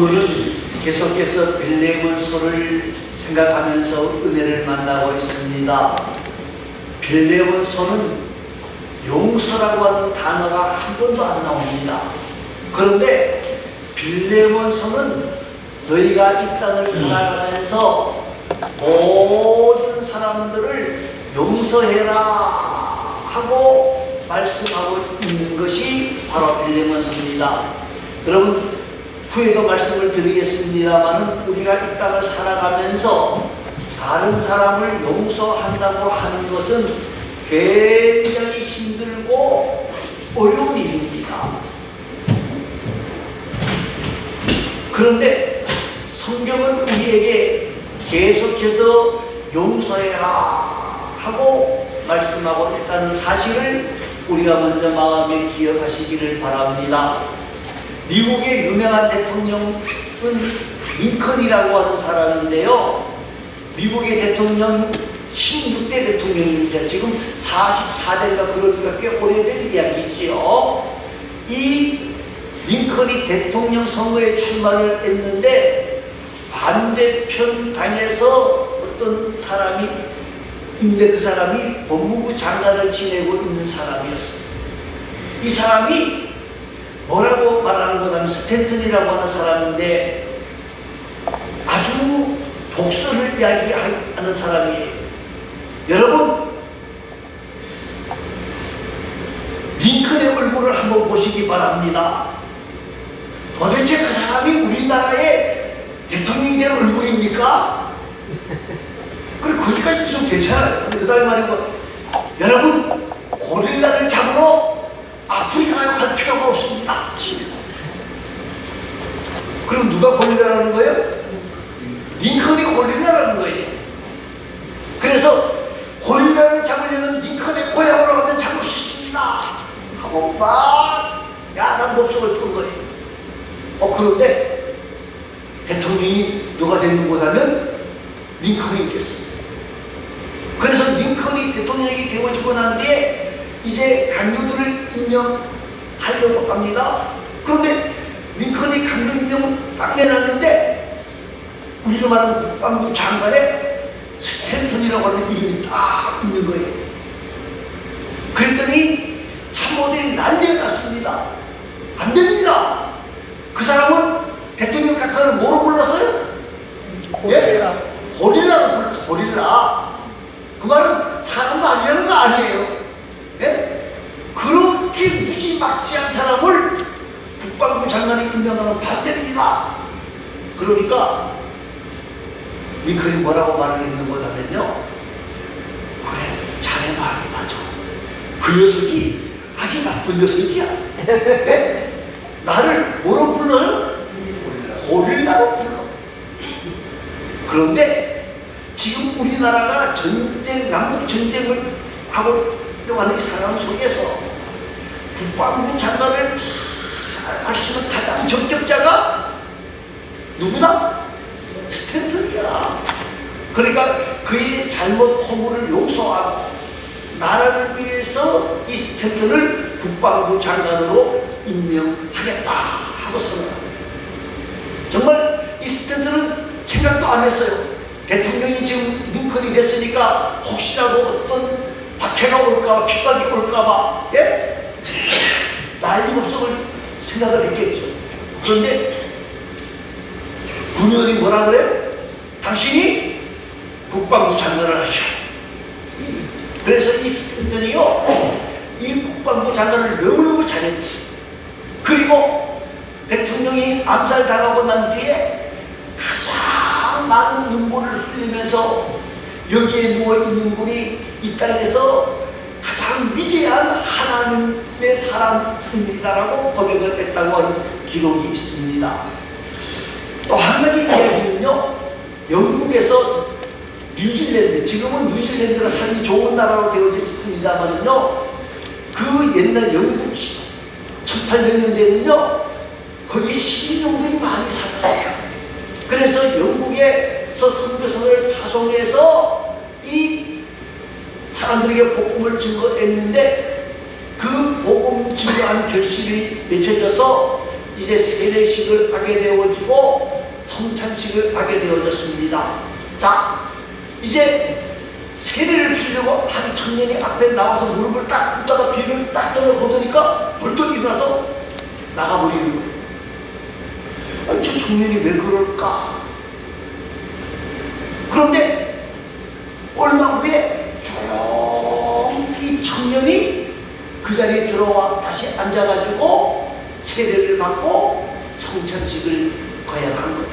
오늘은 계속해서 빌레몬서를 생각하면서 은혜를 만나고 있습니다. 빌레몬서는 용서라고 하는 단어가 한 번도 안 나옵니다. 그런데 빌레몬서는 너희가 이 땅을 살아가면서 모든 사람들을 용서해라 하고 말씀하고 있는 것이 바로 빌레몬서입니다. 여러분, 후에도 말씀을 드리겠습니다만 우리가 이 땅을 살아가면서 다른 사람을 용서한다고 하는 것은 굉장히 힘들고 어려운 일입니다. 그런데 성경은 우리에게 계속해서 용서해라 하고 말씀하고 있다는 사실을 우리가 먼저 마음에 기억하시기를 바랍니다. 미국의 유명한 대통령은 링컨이라고 하는 사람인데요. 미국의 대통령 16대 대통령입니다. 지금 44대인가 그러니까 꽤 오래된 이야기지요. 이 링컨이 대통령 선거에 출마를 했는데 반대편 당에서 어떤 사람이 있는데 그 사람이 법무부 장관을 지내고 있는 사람이었어요. 이 사람이 뭐라고 말하는 거냐면 스탠턴이라고 하는 사람인데 아주 독서를 이야기하는 사람이에요. 여러분, 링컨의 얼굴을 한번 보시기 바랍니다. 도대체 그 사람이 우리나라의 대통령이 될 얼굴입니까? 그래, 거기까지는 좀 괜찮아요. 근데 그 다음에 말이고, 여러분, 고릴라를 잡으러 아프리카에 갈 필요가 없습니다. 그럼 누가 고릴라라는 거예요? 링컨이 고릴라라는 거예요. 그래서 고릴라를 잡으려면 링컨의 고향으로 가면 잡을 수 있습니다 하고 막 야단 법석을 턴 거예요. 그런데 대통령이 누가 되는 거라면 링컨이 있겠습니다. 그래서 링컨이 대통령이 되어지고 난 뒤에 이제 강요들을 임명하려고 합니다. 그런데 링컨이 강요 임명을 딱 내놨는데 우리가 말하는 국방부 장관에 스탠턴이라고 하는 이름이 딱 있는 거예요. 그랬더니 참모들이 난리가 났습니다. 안 됩니다. 그 사람은 대통령 각하를 뭐로 불렀어요? 고릴라. 예? 고릴라로 불렀어. 고릴라. 그 말은 사람도 아니라는 거 아니에요. 예? 그렇게 무지막지한 사람을 국방부 장관이 임명하는 반대입니다. 그러니까 링컨이 뭐라고 말을 했는 거냐면요, 그래, 자네 말이 맞아. 그 녀석이 아주 나쁜 녀석이야. 예? 나를 뭐로 불러요? 고릴라로 불러. 그런데 지금 우리나라가 남북 전쟁을 하고 하는 이 상황 속에서 국방부 장관을 잘 할 수 있는 가장 적격자가 누구다? 스탠턴이야. 그러니까 그의 잘못 허물을 용서하고 나라를 위해서 이 스탠턴을 국방부 장관으로 임명하겠다 하고 선언합니다. 정말 이 스탠턴은 생각도 안 했어요. 대통령이 지금 링컨이 됐으니까 혹시라도 어떤 박해가 올까봐, 핍박이 올까봐, 예? 난리 법석을 생각을 했겠죠. 그런데 군의원이 뭐라 그래요? 당신이 국방부 장관을 하셔. 그래서 이 스탠턴이요, 이 국방부 장관을 너무너무 잘했지. 그리고 대통령이 암살당하고 난 뒤에 가장 많은 눈물을 흘리면서 여기에 누워있는 분이 이 땅에서 가장 위대한 하나님의 사람입니다라고 고백을 했다고 하는 기록이 있습니다. 또 한 가지 이야기는요, 영국에서 뉴질랜드, 지금은 뉴질랜드가 살기 좋은 나라로 되어져 있습니다만요, 그 옛날 영국 1800년대는요 거기 식인종들이 많이 살았어요. 그래서 영국에서 선교사를 파송해서 이 사람들에게 복음을 증거했는데 그 복음 증거한 결실이 맺혀져서 이제 세례식을 하게 되어지고 성찬식을 하게 되어졌습니다. 자, 이제 세례를 주려고 한 청년이 앞에 나와서 무릎을 딱 꿇다가 비를 딱 떠보더니까 벌떡 일어나서 나가버리는 거예요. 아니, 저 청년이 왜 그럴까? 그런데 얼마 후에 조용히 청년이 그 자리에 들어와 다시 앉아가지고 세례를 받고 성찬식을 거행한 거예요.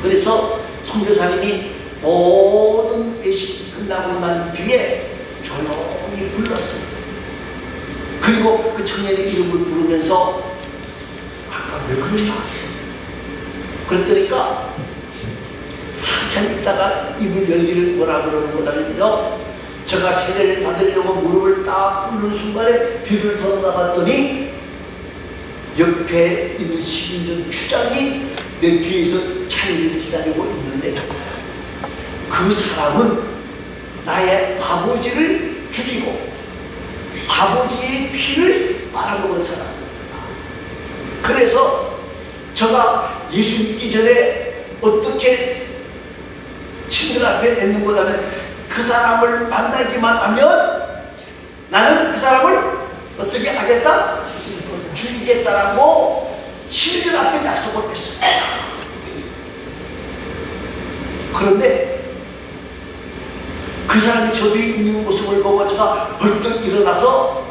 그래서 선교사님이 모든 예식이 끝나고 난 뒤에 조용히 불렀습니다. 그리고 그 청년의 이름을 부르면서 아까 왜 그랬나? 그랬더니까 한참 있다가 입을 열기를 뭐라 그러는 거냐면요, 제가 세례를 받으려고 무릎을 딱 꿇는 순간에 뒤를 돌아나갔더니 옆에 있는 시민전 추장이 내 뒤에서 차례를 기다리고 있는데 그 사람은 나의 아버지를 죽이고 아버지의 피를 빨아먹은 사람입니다. 그래서 제가 예수 믿기 전에 어떻게 신들 앞에 있는 거라면 그 사람을 만나기만 하면 나는 그 사람을 어떻게 하겠다? 죽이겠다라고 신들 앞에 약속을 했습니다. 그런데 그 사람이 저 뒤에 있는 모습을 보고 제가 벌떡 일어나서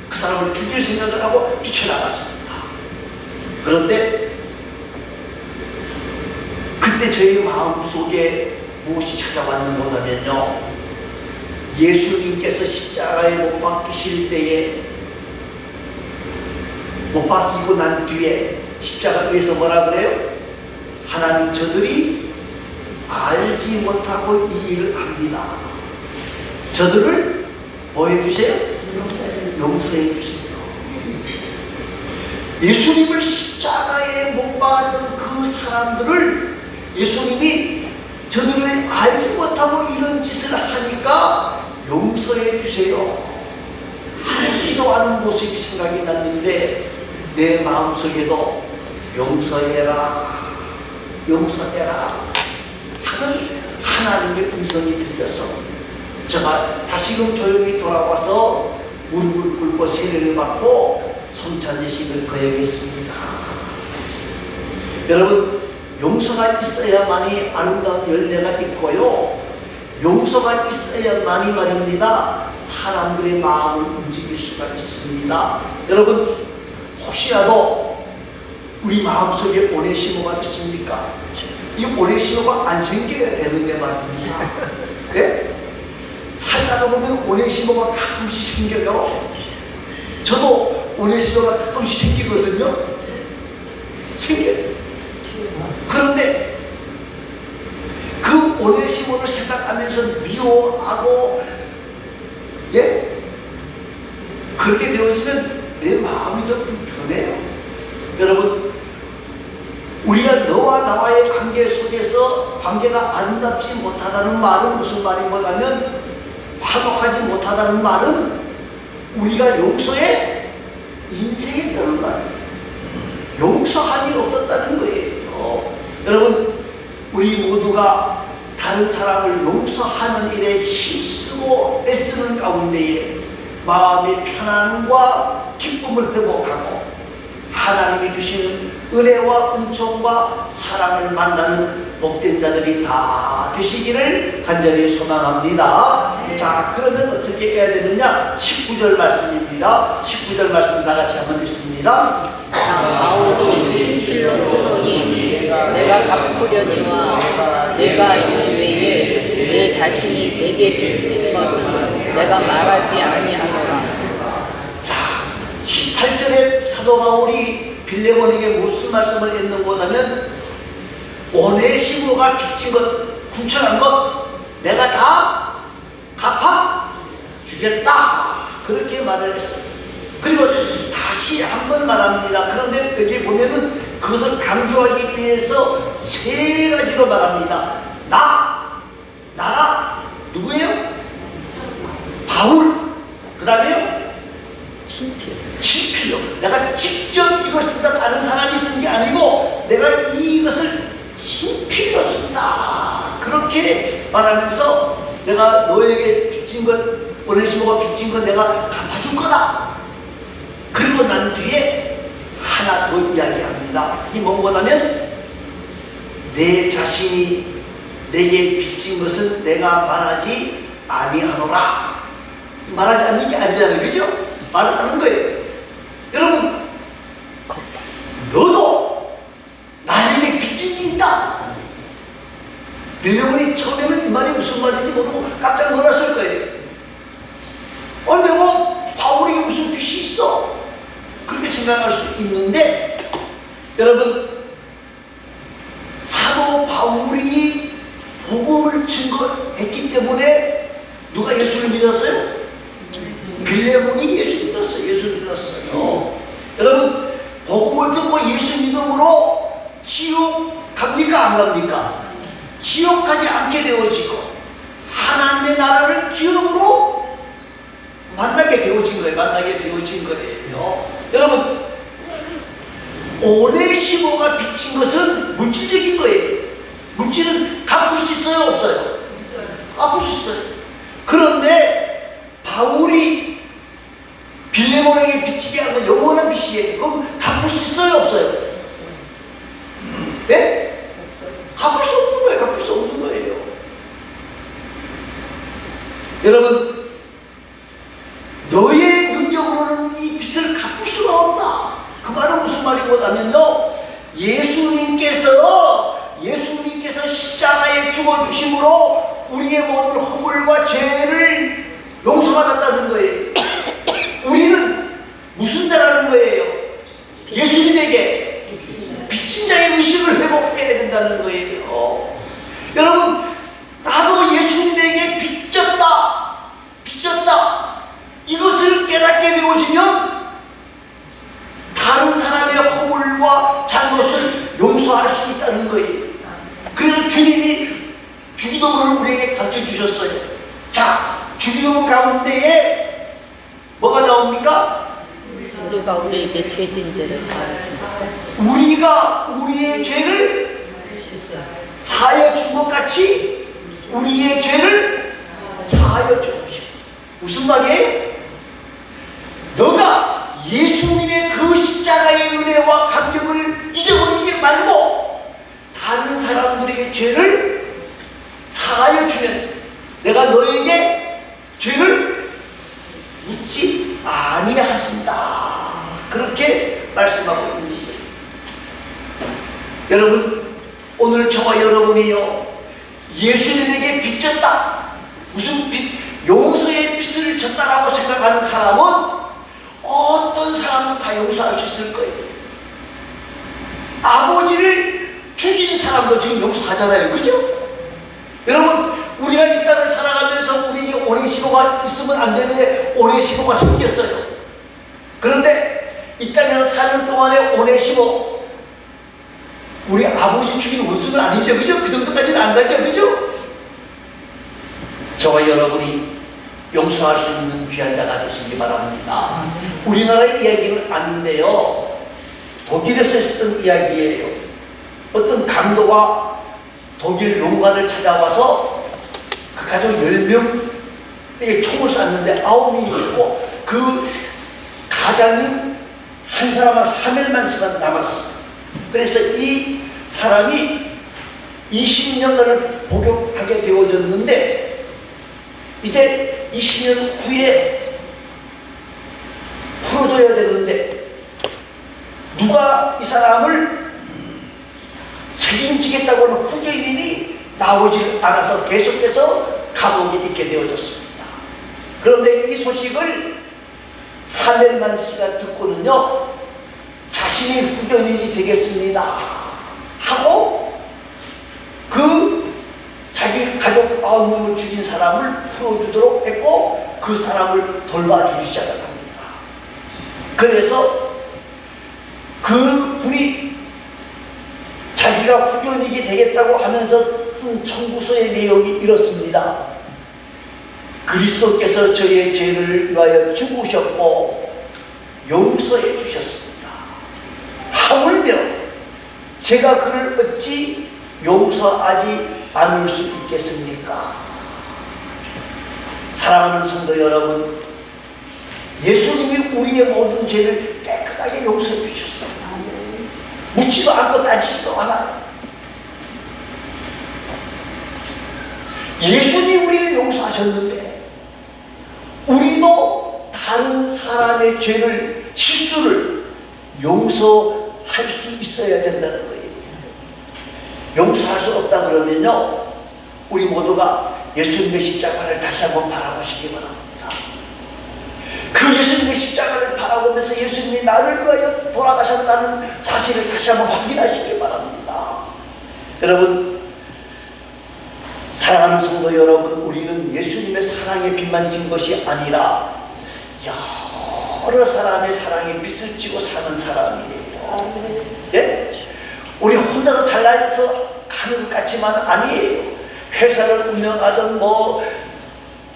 그 사람을 죽일 생각을 하고 뛰쳐나갔습니다. 그런데 그때 저희 마음속에 무엇이 찾아왔는 거냐면요, 예수님께서 십자가에 못 박히실 때에 못 박히고 난 뒤에 십자가 위에서 뭐라 그래요? 하나님, 저들이 알지 못하고 이 일을 합니다. 저들을 뭐 해주세요? 용서해 주세요. 예수님을 십자가에 못 박았던 그 사람들을 예수님이 저들을 알지 못하고 이런 짓을 하니까 용서해 주세요 하고 기도하는 모습이 생각이 났는데 내 마음속에도 용서해라, 용서해라 하는 하나님의 음성이 들려서 제가 다시금 조용히 돌아와서 무릎을 꿇고 세례를 받고 성찬예식을 거행했습니다. 여러분, 용서가 있어야만이 아름다운 열매가 있고요, 용서가 있어야만이 말입니다, 사람들의 마음을 움직일 수가 있습니다. 여러분, 혹시라도 우리 마음속에 오네시모가 있습니까? 이 오네시모가 안 생겨야 되는데 말입니다. 네? 살다가 보면 오네시모가 가끔씩 생겨요. 저도 오네시모가 가끔씩 생기거든요. 생겨요. 그런데 그 오네시모를 생각하면서 미워하고, 예? 그렇게 되어지면 내 마음이 더 불편해요. 여러분, 우리가 너와 나와의 관계 속에서 관계가 아름답지 못하다는 말은 무슨 말이냐면, 화목하지 못하다는 말은 우리가 용서에 인생했다는 말이에요. 용서함이 없었다는 거예요. 여러분, 우리 모두가 다른 사람을 용서하는 일에 힘쓰고 애쓰는 가운데에 마음의 편안과 기쁨을 회복하고 하나님이 주시는 은혜와 은총과 사랑을 만나는 복된 자들이 다 되시기를 간절히 소망합니다. 자, 그러면 어떻게 해야 되느냐? 19절 말씀입니다. 19절 말씀 다 같이 한번 읽습니다. 바울이 친필로 쓰노니 내가 갚으려니와 내가 이외에 내 자신이 내게 빚진 것은 내가 말하지 아니하노라. 자, 18절에 사도 바울이 빌레몬에게 무슨 말씀을 했는 거냐면, 오네시모가 빚진 것, 훔쳐간 것 내가 다 갚아 주겠다, 그렇게 말을 했어요. 그리고 다시 한번 말합니다. 그런데 여기 보면은 그것을 강조하기 위해서 세 가지로 말합니다. 나가 누구예요? 바울. 그 다음에요? 친필로. 내가 직접 이걸 쓴다, 다른 사람이 쓴 게 아니고 내가 이것을 그렇게 말하면서 내가 너에게 빚진 것, 오네시모가 빚진 것 내가 갚아줄 거다. 그리고 난 뒤에 하나 더 이야기합니다. 이 뭐냐면 내 자신이 내게 빚진 것은 내가 말하지 아니하노라. 말하지 않는 게 아니잖아요, 그죠? 말을 하는 거예요. 여러분, 너도 나에게 빚진 게 있다. 빌레몬이 처음에는 이 말이 무슨 말인지 모르고 깜짝 놀랐을 거예요. 내가 바울에게 무슨 빚이 있어? 그렇게 생각할 수 있는데, 여러분, 사도 바울이 복음을 증거했기 때문에 누가 예수를 믿었어요? 빌레몬이 예수 믿었어요. 예수 믿었어요. 여러분, 복음을 듣고 예수 믿음으로 지옥 갑니까? 안 갑니까? 지옥 가지 않게 되어지고 하나님의 나라를 기업으로 만나게 되어진 거예요. 만나게 되어진 거예요. 여러분, 오네시모가 빚진 것은 물질적인 거예요. 물질은 갚을 수 있어요? 없어요? 갚을 수 있어요. 그런데 바울이 빌레몬에게 빚지게 한 건 영원한 빚이에요. 그럼 갚을 수 있어요? 없어요? 네? 갚을 수 없는 거예요. 갚을 수 없는 거예요. 여러분, 너의 능력으로는 이 빚을 갚을 수가 없다. 그 말은 무슨 말이고 하면요, 예수님께서 십자가에 죽어주심으로 우리의 모든 허물과 죄를 용서받았다는 거예요. 우리는 무슨 자라는 거예요? 예수님에게 빚진 자의 의식을 회복해야 된다는 거예요. 여러분, 나도 예수님에게 빚졌다. 이것을 깨닫게 되어지면 다른 사람의 허물과 잘못을 용서할 수 있다는 거예요. 그래서 주님이 주기도문을 우리에게 가르쳐 주셨어요. 자, 주기도문 가운데에 뭐가 나옵니까? 우리가 우리에게 죄진 죄를 사하여 우리가 우리의 죄를 사하여 준 것 같이 우리의 죄를 사하여 주십시오. 무슨 말이에요? 너가 예수님의 그 십자가의 은혜와 감격을 잊어버리지 말고 다른 사람들에게 죄를 사하여 주면 내가 너에게 죄를 묻지 아니하신다. 그렇게 말씀하고 있습니다. 여러분, 오늘 저와 여러분이요, 예수님에게 빚졌다, 무슨 빚, 용서의 빚을 졌다라고 생각하는 사람은 어떤 사람도 다 용서할 수 있을 거예요. 아버지를 죽인 사람도 지금 용서하잖아요, 그죠? 여러분, 우리가 이 땅을 살아가면서 우리에게 오네시모가 있으면 안 되는데 오네시모가 생겼어요. 그런데 이 땅에서 사는 동안에 오네시모, 우리 아버지 죽인 원수는 아니죠, 그죠? 그 정도까지는 안 가죠, 그죠? 저와 여러분이 용서할 수 있는 귀한 자가 되시기 바랍니다. 우리나라의 이야기는 아닌데요, 독일에서 있었던 이야기예요. 어떤 강도가 독일 농가를 찾아와서 그 가족 10명에게 총을 쐈는데 9명이 죽고 그 가장인 한 사람은 하멜만씨가 남았어요. 그래서 이 사람이 20년간을 복역하게 되어졌는데 이제 20년 후에 풀어줘야 되는데 누가 이 사람을 책임지겠다고 하는 후견인이 나오지 않아서 계속해서 감옥에 있게 되어졌습니다. 그런데 이 소식을 하멜만 씨가 듣고는요, 자신이 후견인이 되겠습니다 하고 그 자기 가족 9명을 죽인 사람을 풀어주도록 했고 그 사람을 돌봐주기 시작을 합니다. 그래서 그 분이 자기가 후견인이 되겠다고 하면서 쓴 청구서의 내용이 이렇습니다. 그리스도께서 저의 죄를 위하여 죽으셨고 용서해 주셨습니다. 하물며 제가 그를 어찌 용서하지 나눌 수 있겠습니까? 사랑하는 성도 여러분, 예수님이 우리의 모든 죄를 깨끗하게 용서해 주셨어요. 묻지도 않고 따지지도 않아요. 예수님이 우리를 용서하셨는데 우리도 다른 사람의 죄를, 실수를 용서할 수 있어야 된다는 거예요. 용서할 수 없다 그러면요, 우리 모두가 예수님의 십자가를 다시 한번 바라보시기 바랍니다. 그 예수님의 십자가를 바라보면서 예수님이 나를 위하여 돌아가셨다는 사실을 다시 한번 확인하시기 바랍니다. 여러분, 사랑하는 성도 여러분, 우리는 예수님의 사랑의 빛만 진 것이 아니라 여러 사람의 사랑의 빛을 지고 사는 사람이에요. 예? 우리 혼자서 잘나서 가는 것 같지만 아니에요. 회사를 운영하든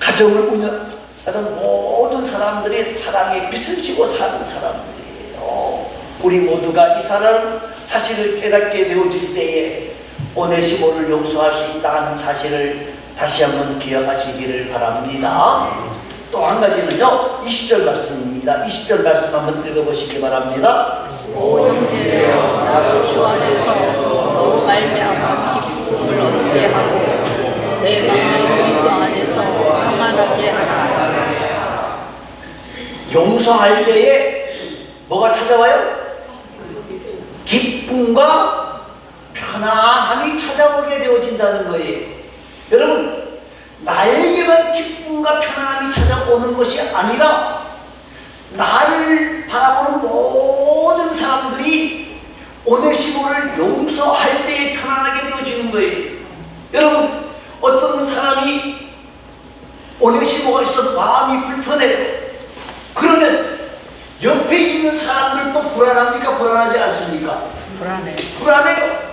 가정을 운영하든 모든 사람들이 사랑의 빛을 지고 사는 사람들이에요. 우리 모두가 이 사실을 깨닫게 되어질 때에 오네시모를 용서할 수 있다는 사실을 다시 한번 기억하시기를 바랍니다. 또 한 가지는요, 20절 말씀입니다. 20절 말씀 한번 읽어보시기 바랍니다. 오 형제여, 나로 주 안에서 너로 말미암아 기쁨을 얻게 하고 내 마음을 그리스도 안에서 평안하게 하라. 용서할 때에 뭐가 찾아와요? 기쁨과 편안함이 찾아오게 되어진다는 거예요. 여러분, 나에게만 기쁨과 편안함이 찾아오는 것이 아니라 나를 바라보는 모든 사람들이 오네시모를 용서할 때에 편안하게 되어지는 거예요. 여러분, 어떤 사람이 오네시모가 있어도 마음이 불편해요. 그러면 옆에 있는 사람들도 불안합니까? 불안하지 않습니까? 불안해요.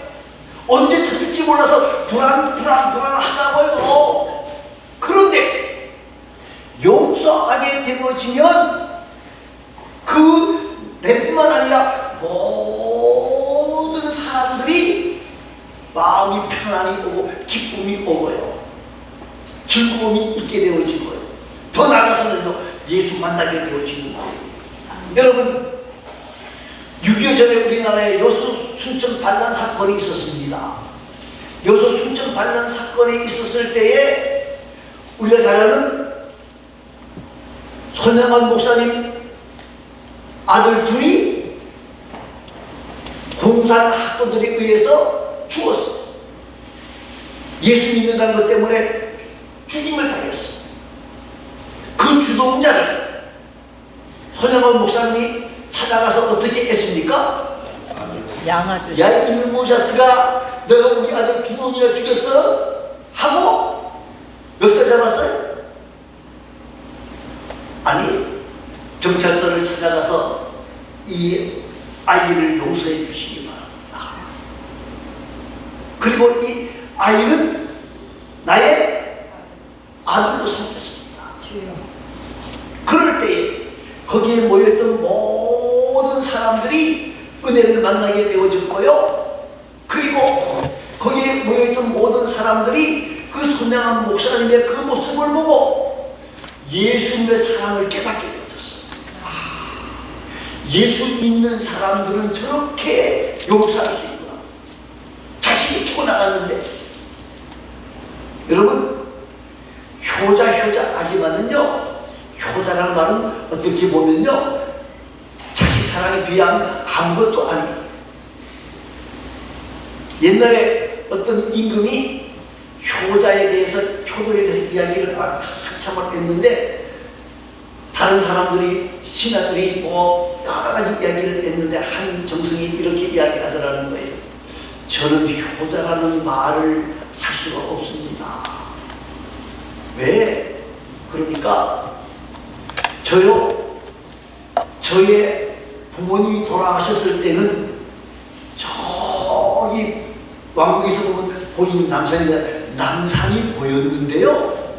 언제 터질지 몰라서 불안하다고요. 그런데 용서하게 되어지면 그 내뿐만 아니라 모든 사람들이 마음이 편안히 오고 기쁨이 오고요, 즐거움이 있게 되어지고요, 더 나아가서는요, 예수 만나게 되어지는 거예요. 여러분, 6.25 전에 우리나라에 여수 순천 반란 사건이 있었습니다. 여수 순천 반란 사건이 있었을 때에 우리가 잘 아는 손영환 목사님 아들 둘이 공산 학도들에 의해서 죽었어. 예수 믿는다는 것 때문에 죽임을 당했어. 그 주동자를 손영환 목사님이 찾아가서 어떻게 했습니까? 양아들. 야, 이놈 모자스가 너가 우리 아들 두 놈이나 죽였어? 하고 멱살 잡았어요? 아니, 경찰서를 찾아가서 이 아이를 용서해 주시기 바랍니다. 그리고 이 아이는 나의 아들로 삼겠습니다. 그럴 때에 거기에 모였던 모든 사람들이 은혜를 만나게 되어졌고요, 그리고 거기에 모여있던 모든 사람들이 그 선량한 목사님의 그 모습을 보고 예수님의 사랑을 깨닫게 되어졌어요. 예수 믿는 사람들은 저렇게 용서할 수 있구나. 자식이 죽어나갔는데, 여러분, 효자하지만은요, 효자라는 말은 어떻게 보면요, 자식 사랑에 비하면 아무것도 아니에요. 옛날에 어떤 임금이 효도에 대해서 이야기를 한참을 했는데, 다른 사람들이, 신하들이 여러 가지 이야기를 했는데, 한 정승이 이렇게 이야기를 하더라는 거예요. 저는 효자라는 말을 할 수가 없습니다. 왜? 그러니까 저의 부모님이 돌아가셨을 때는 저기 왕국에서 보면 보이는 남산이 보였는데요,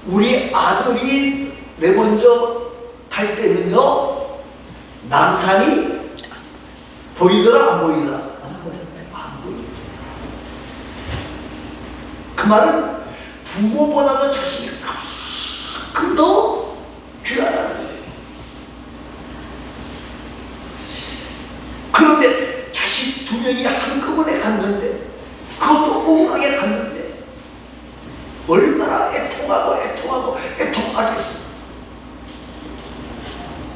우리 아들이 내 먼저 갈 때는요, 남산이 보이더라 안 보이더라? 안 보이더라. 그 말은 부모보다도 자식이 그만큼 더 귀하다는 거예요. 그런데 자식 두 명이 한꺼번에 갔는데, 그것도 억울하게 갔는데 얼마나 애통하겠어.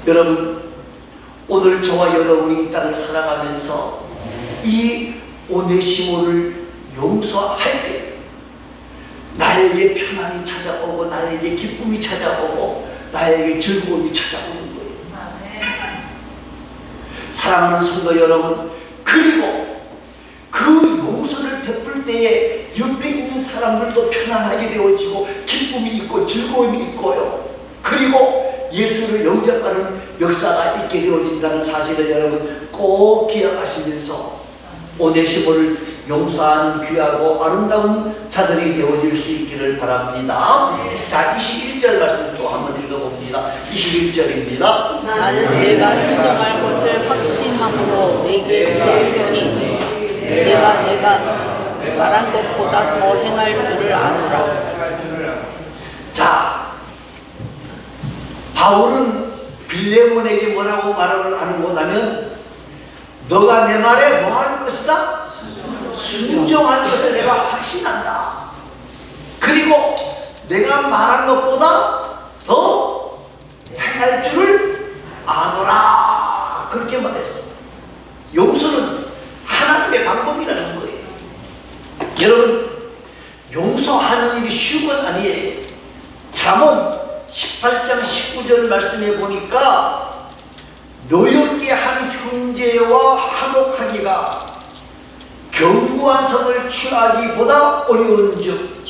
여러분, 오늘 저와 여러분이 이 땅을 살아가면서 이 오네시모를 용서할 때 나에게 평안이 찾아오고, 나에게 기쁨이 찾아오고, 나에게 즐거움이 찾아오는 거예요. 사랑하는 성도 여러분, 그리고 그 용서를 베풀 때에 옆에 있는 사람들도 편안하게 되어지고 기쁨이 있고 즐거움이 있고요. 그리고 예수를 영접하는 역사가 있게 되어진다는 사실을 여러분 꼭 기억하시면서 오네시모를 용서하는 귀하고 아름다운 자들이 되어질 수 있기를 바랍니다. 자, 21절 말씀 또 한번 읽어봅니다. 21절입니다. 나는 내가 순종할 것을 확신함으로 내게 쓰노니 내가 말한 것보다 더 행할 줄을 아노라. 자, 바울은 빌레몬에게 뭐라고 말을 하는 거냐면, 너가 내 말에 뭐 할 것이다? 순종할 것을 내가 확신한다. 그리고 내가 말한 것보다 더 행할 줄을 아노라. 그렇게 말했어. 용서는 하나님의 방법이라는 거예요. 여러분, 용서하는 일이 쉬운 건 아니에요. 잠언 18장 19절 말씀해 보니까 노엽게 한 형제와 화목하기가 견고한 성을 취하기보다 어려운즉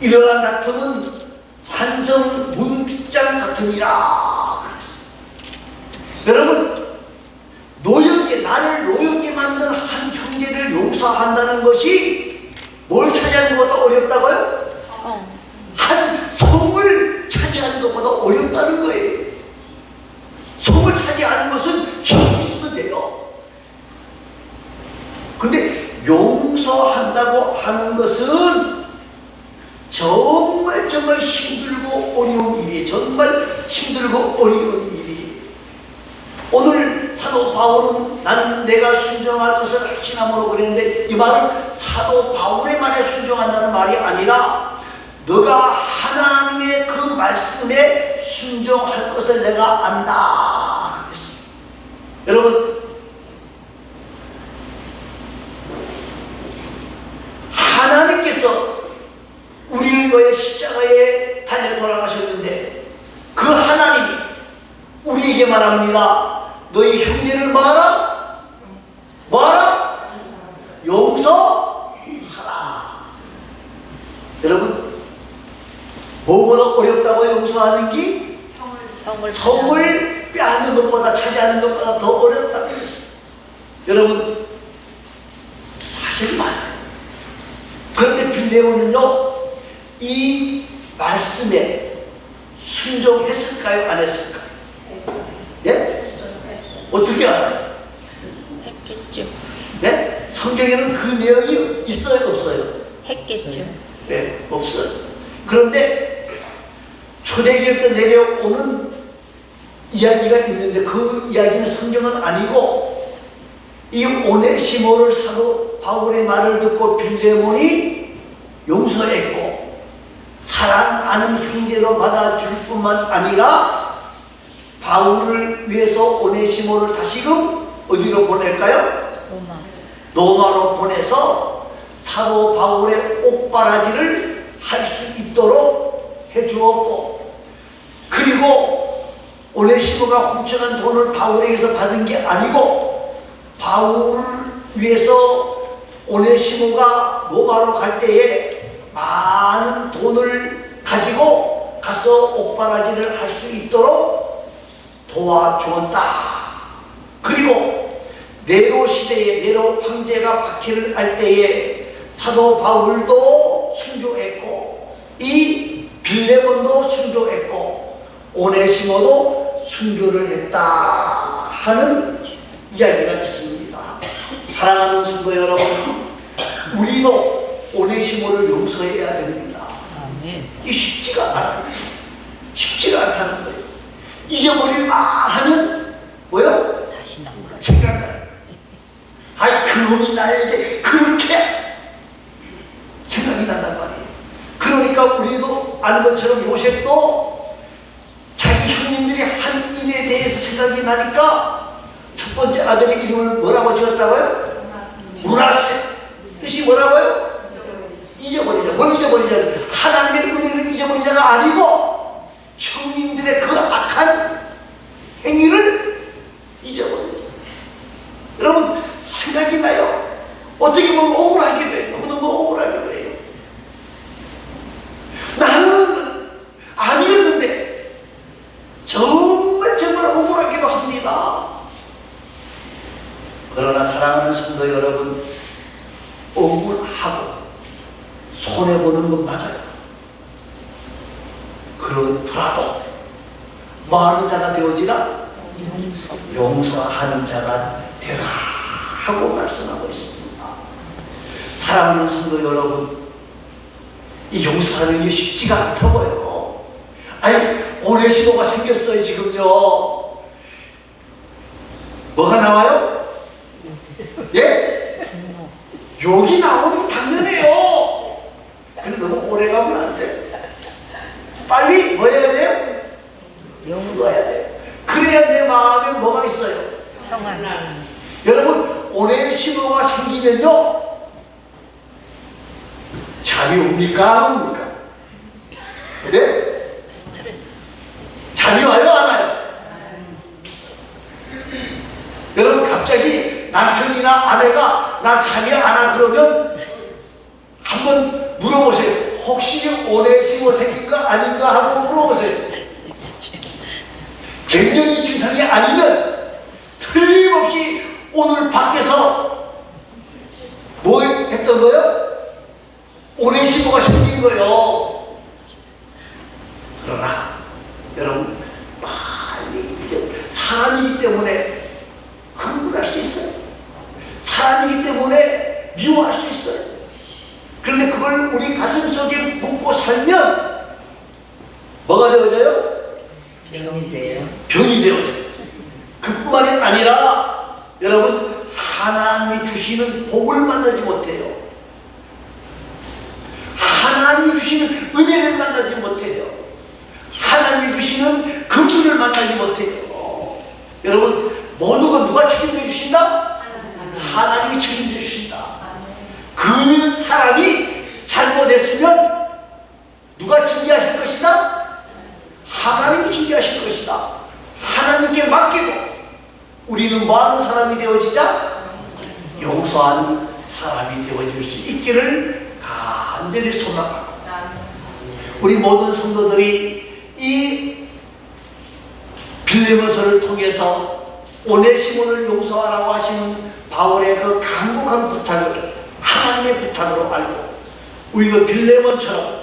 이러한 다툼은 산성 문빗장 같으니라. 그랬어요. 여러분, 나를 노엽게 만든 한 형제를 용서한다는 것이 뭘 차지하는 것보다 어렵다고요? 한 성을 차지하는 것보다 어렵다는 거예요. 성을 차지하는 것은 힘이 있으면 돼요. 근데 용서한다고 하는 것은 정말 힘들고 어려운 일이에요. 정말 힘들고 어려운 일이에요. 오늘 사도 바울은 나는 내가 순종할 것을 확신함으로 그랬는데, 이 말은 사도 바울의 말에 순종한다는 말이 아니라 너가 하나님의 그 말씀에 순종할 것을 내가 안다 그랬어요. 여러분, 하나님께서 우리를 위해 십자가에 달려 돌아가셨는데 그 하나님이 우리에게 말합니다. 너희 형제를 뭐하라? 용서하라. 여러분, 뭐보다 어렵다고 용서하는 게? 성을 빼앗는 것보다, 차지하는 것보다 더 어렵다고 그랬어요. 여러분, 사실 맞아요. 그런데 빌레몬은요, 이 말씀에 순종했을까요? 안 했을까요? 예? 어떻게 알아요? 했겠죠. 네? 성경에는 그 내용이 있어요? 없어요? 했겠죠. 네, 없어요. 그런데 초대교회부터 내려오는 이야기가 있는데 그 이야기는 성경은 아니고, 이 오네시모를 사도 바울의 말을 듣고 빌레몬이 용서했고 사랑하는 형제로 받아줄 뿐만 아니라 바울을 위해서 오네시모를 다시금 어디로 보낼까요? 로마로 보내서 사도 바울의 옥바라지를 할 수 있도록 해주었고, 그리고 오네시모가 훔쳐간 돈을 바울에게서 받은 게 아니고 바울을 위해서 오네시모가 로마로 갈 때에 많은 돈을 가지고 가서 옥바라지를 할 수 있도록 도와주었다. 그리고 네로 시대에 네로 황제가 박해를 할 때에 사도 바울도 순교했고 이 빌레몬도 순교했고 오네시모도 순교를 했다 하는 이야기가 있습니다. 사랑하는 성도 여러분, 우리도 오네시모를 용서해야 됩니다. 아멘. 이게 쉽지가 않아요. 쉽지가 않다는 거예요. 잊어버릴 말하면 뭐요? 다시 나와. 생각나요. 아이 그 놈이 나에게 그렇게 생각이 난단 말이에요. 그러니까 우리도 아는 것처럼 요셉도 자기 형님들이 한 일에 대해서 생각이 나니까 첫 번째 아들의 이름을 뭐라고 지었다고요? 문하세. 뜻이 뭐라고요? 잊어버리자. 뭘 잊어버리자? 하나님의 은혜를 잊어버리자가 아니고 형님들의 그 악한 행위를 잊어버리자. 여러분 생각이 나요? 어떻게 보면 억울하기도 해요. 너무너무 억울하기도 해요. 나는 아니었는데 정말 억울하기도 합니다. 그러나 사랑하는 성도 여러분, 억울하고 손해보는 건 맞아요. 그렇더라도 많은 자가 되어지라 용서하는 자가 되라 하고 말씀하고 있습니다. 사랑하는 성도 여러분, 이 용서하는 게 쉽지가 않다고요. 아니 오네시모가 생겼어요. 지금요 뭐가 나와요? 예? 욕이 나오는 게 당연해요. 근데 너무 오래 가면 안 돼. 빨리 뭐 해야 돼요? 용서해야 돼. 그래야 내 마음에 뭐가 있어요? 평안. 여러분 오네시모가 생기면요 잠이 옵니까? 안 옵니까? 네? 스트레스. 잠이 와요? 안 와요? 여러분 갑자기 남편이나 아내가 나 잠이 안 와 그러면 한번 물어보세요. 혹시 오네시모 생긴 거 아닌가 하고 물어보세요. 갱년기 증상이 아니면 틀림없이 오늘 밖에서 뭐 했던 거예요? 오네시모가 생긴 거예요. 그러나 여러분 빨리 이제 사람이기 때문에 흥분할 수 있어요. 사람이기 때문에 미워할 수 있어요. 그런데 그걸 우리 가슴속에 묻고 살면 뭐가 되어져요? 병이 돼요. 병이 되어져요. 그뿐만이 아니라 여러분 하나님이 주시는 복을 만나지 못해요. 하나님이 주시는 은혜를 만나지 못해요. 하나님이 주시는 긍휼을 만나지 못해요. 여러분 모든 건 누가 책임져 주신다? 하나님이 책임져 주신다. 그 사람이 잘못했으면 누가 징계하실 것이다? 하나님이 징계하실 것이다. 하나님께 맡기고 우리는 뭐하는 사람이 되어지자? 용서하는 사람이 되어질 수 있기를 간절히 소망하고 우리 모든 성도들이 이 빌레몬서를 통해서 오네시모를 용서하라고 하시는 바울의 그 간곡한 부탁을 하나님의 부탁으로 알고 우리도 빌레몬처럼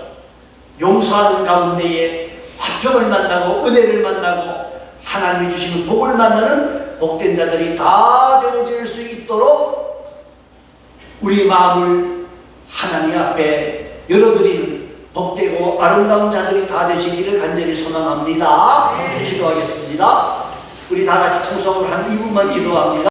용서하는 가운데에 화평을 만나고 은혜를 만나고 하나님이 주시는 복을 만나는 복된 자들이 다 되어질 수 있도록 우리 마음을 하나님 앞에 열어드리는 복되고 아름다운 자들이 다 되시기를 간절히 소망합니다. 기도하겠습니다. 우리 다 같이 통성으로 한 2분만 기도합니다.